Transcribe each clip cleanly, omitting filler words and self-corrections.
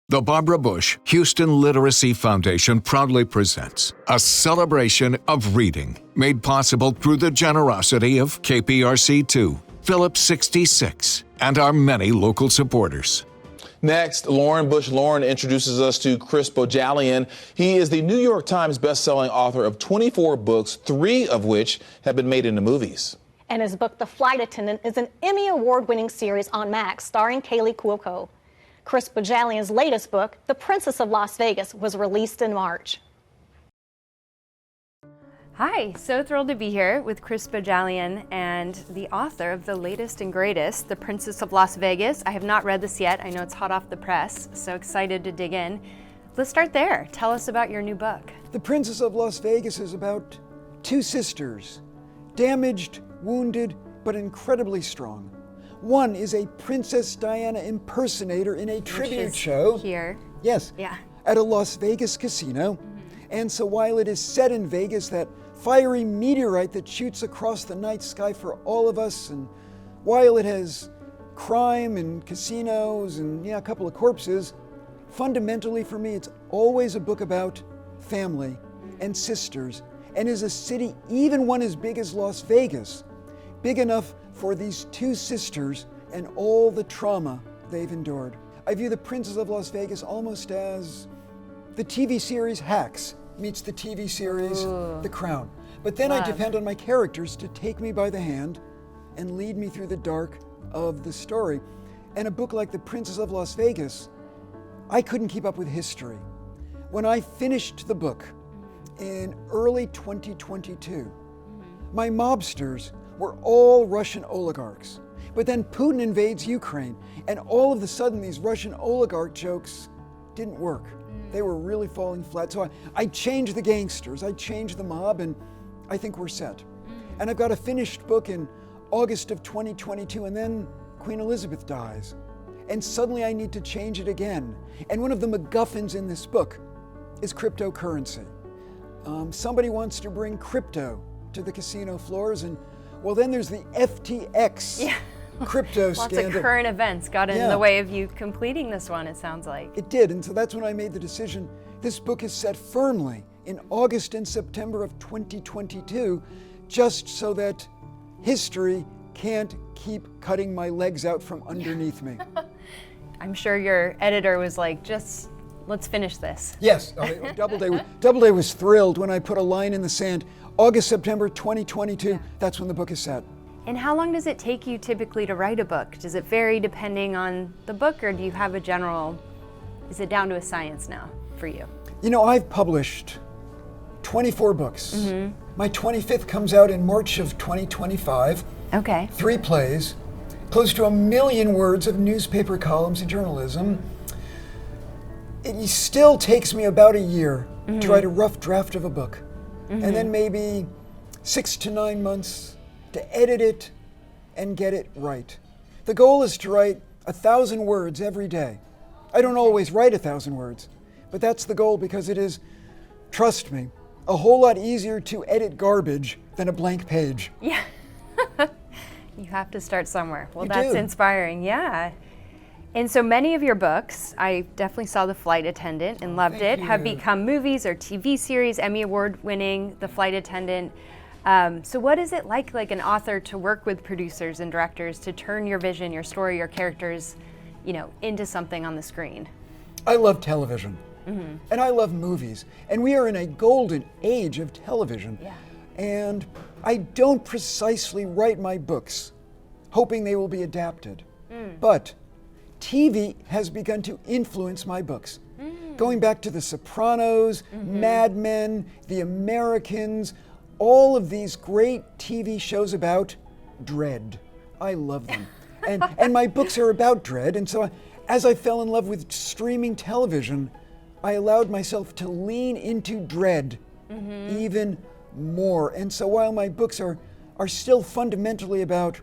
The Barbara Bush Houston Literacy Foundation proudly presents a celebration of reading, made possible through the generosity of KPRC2, Phillips 66, and our many local supporters. Next, Lauren Bush Lauren introduces us to Chris Bohjalian. He is the New York Times bestselling author of 24 books, 3 of which have been made into movies. And his book, The Flight Attendant, is an Emmy Award-winning series on Max, starring Kaylee Cuoco. Chris Bohjalian's latest book, The Princess of Las Vegas, was released in March. Hi, so thrilled to be here with Chris Bohjalian and the author of the latest and greatest, The Princess of Las Vegas. I have not read this yet. I know it's hot off the press, so excited to dig in. Let's start there. Tell us about your new book. The Princess of Las Vegas is about 2 sisters, damaged, wounded, but incredibly strong. One is a Princess Diana impersonator in a tribute show. Here. Yes. Yeah. At a Las Vegas casino. And so while it is set in Vegas, that fiery meteorite that shoots across the night sky for all of us, and while it has crime and casinos and a couple of corpses, fundamentally for me it's always a book about family and sisters, and is a city, even one as big as Las Vegas, big enough for these 2 sisters and all the trauma they've endured. I view The Princess of Las Vegas almost as the TV series Hacks meets the TV series The Crown. But then I depend on my characters to take me by the hand and lead me through the dark of the story. And a book like The Princess of Las Vegas, I couldn't keep up with history. When I finished the book in early 2022, my mobsters were all Russian oligarchs. But then Putin invades Ukraine, and all of a sudden these Russian oligarch jokes didn't work. They were really falling flat. So I changed the gangsters, I changed the mob, and I think we're set. And I've got a finished book in August of 2022, and then Queen Elizabeth dies. And suddenly I need to change it again. And one of the MacGuffins in this book is cryptocurrency. Somebody wants to bring crypto to the casino floors, and well, then there's the FTX crypto scandal. Lots of current events got in the way of you completing this one, it sounds like. It did, and so that's when I made the decision. This book is set firmly in August and September of 2022, just so that history can't keep cutting my legs out from underneath me. I'm sure your editor was like, just let's finish this. Yes, Doubleday was thrilled when I put a line in the sand. August, September 2022, that's when the book is set. And how long does it take you typically to write a book? Does it vary depending on the book, or do you have a general, is it down to a science now for you? You know, I've published 24 books. My 25th comes out in March of 2025. Okay. 3 plays, close to 1 million words of newspaper columns and journalism. It still takes me about a year to write a rough draft of a book. And then maybe 6 to 9 months to edit it and get it right. The goal is to write 1,000 words every day. I don't always write 1,000 words, but that's the goal because it is, trust me, a whole lot easier to edit garbage than a blank page. Yeah. You have to start somewhere. Well, You that's do. inspiring, yeah. And so many of your books, I definitely saw The Flight Attendant and loved it, have become movies or TV series, Emmy Award winning, The Flight Attendant. So what is it like an author to work with producers and directors to turn your vision, your story, your characters, into something on the screen? I love television, and I love movies, and we are in a golden age of television. Yeah. And I don't precisely write my books hoping they will be adapted, but TV has begun to influence my books. Going back to The Sopranos, Mad Men, The Americans, all of these great TV shows about dread. I love them. And my books are about dread, and so as I fell in love with streaming television, I allowed myself to lean into dread even more. And so while my books are still fundamentally about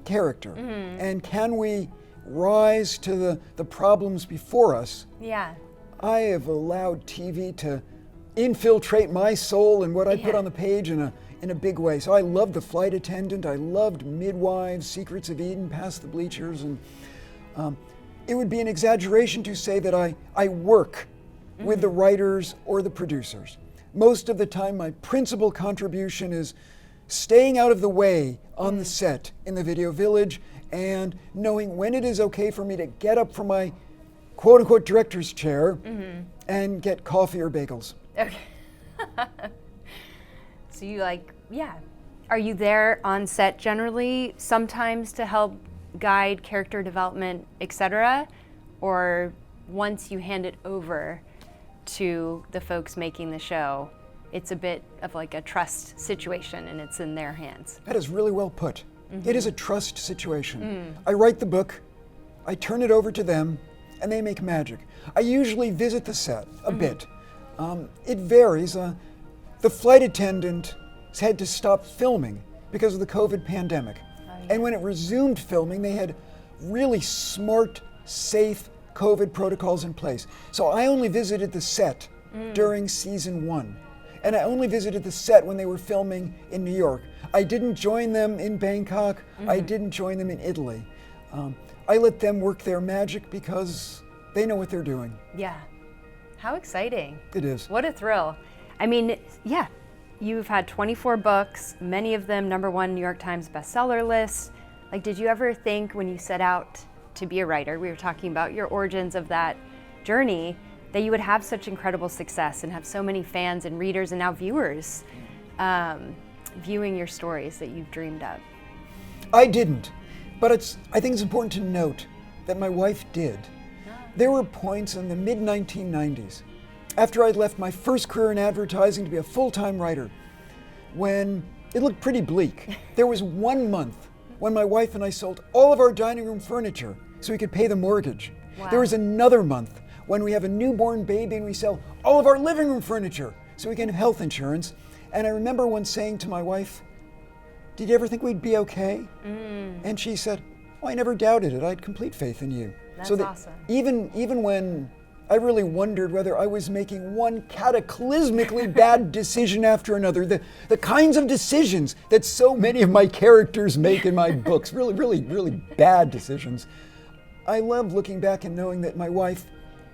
character, and can we rise to the problems before us, I have allowed TV to infiltrate my soul and what I put on the page in a big way. So I loved The Flight Attendant, I loved Midwives, Secrets of Eden, Past the Bleachers, and it would be an exaggeration to say that I work with the writers or the producers. Most of the time, my principal contribution is staying out of the way on the set in the Video Village and knowing when it is okay for me to get up from my quote-unquote director's chair and get coffee or bagels. Okay. So you are you there on set generally sometimes to help guide character development, etc., or once you hand it over to the folks making the show, it's a bit of like a trust situation and it's in their hands? That is really well put. It is a trust situation. I write the book, I turn it over to them, and they make magic. I usually visit the set a bit. It varies. The flight attendant had to stop filming because of the COVID pandemic. And when it resumed filming, they had really smart, safe COVID protocols in place. So I only visited the set during season 1. And I only visited the set when they were filming in New York. I didn't join them in Bangkok. I didn't join them in Italy. I let them work their magic because they know what they're doing. Yeah. How exciting. It is. What a thrill. I mean, yeah, you've had 24 books, many of them #1 New York Times bestseller list. Like, did you ever think when you set out to be a writer, we were talking about your origins of that journey, that you would have such incredible success and have so many fans and readers and now viewers viewing your stories that you've dreamed of? I didn't, but I think it's important to note that my wife did. There were points in the mid-1990s, after I'd left my first career in advertising to be a full-time writer, when it looked pretty bleak. There was 1 month when my wife and I sold all of our dining room furniture so we could pay the mortgage. Wow. There was another month when we have a newborn baby and we sell all of our living room furniture so we can have health insurance. And I remember once saying to my wife, "Did you ever think we'd be okay?" And she said, "Oh, I never doubted it. I had complete faith in you." That's so that awesome. Even when I really wondered whether I was making one cataclysmically bad decision after another, the kinds of decisions that so many of my characters make in my books, really bad decisions. I love looking back and knowing that my wife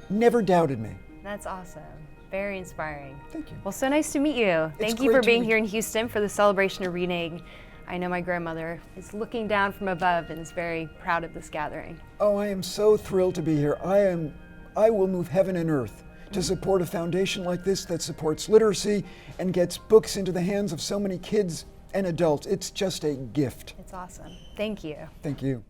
never doubted me. That's awesome. Very inspiring. Thank you. Well, so nice to meet you. Thank you great for to being meet here in Houston for the celebration of reading. I know my grandmother is looking down from above and is very proud of this gathering. Oh, I am so thrilled to be here. I will move heaven and earth to support a foundation like this that supports literacy and gets books into the hands of so many kids and adults. It's just a gift. It's awesome. Thank you. Thank you.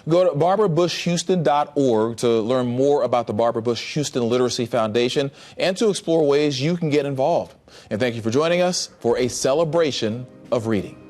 Go to barbarabushhouston.org to learn more about the Barbara Bush Houston Literacy Foundation and to explore ways you can get involved. And thank you for joining us for a celebration of reading.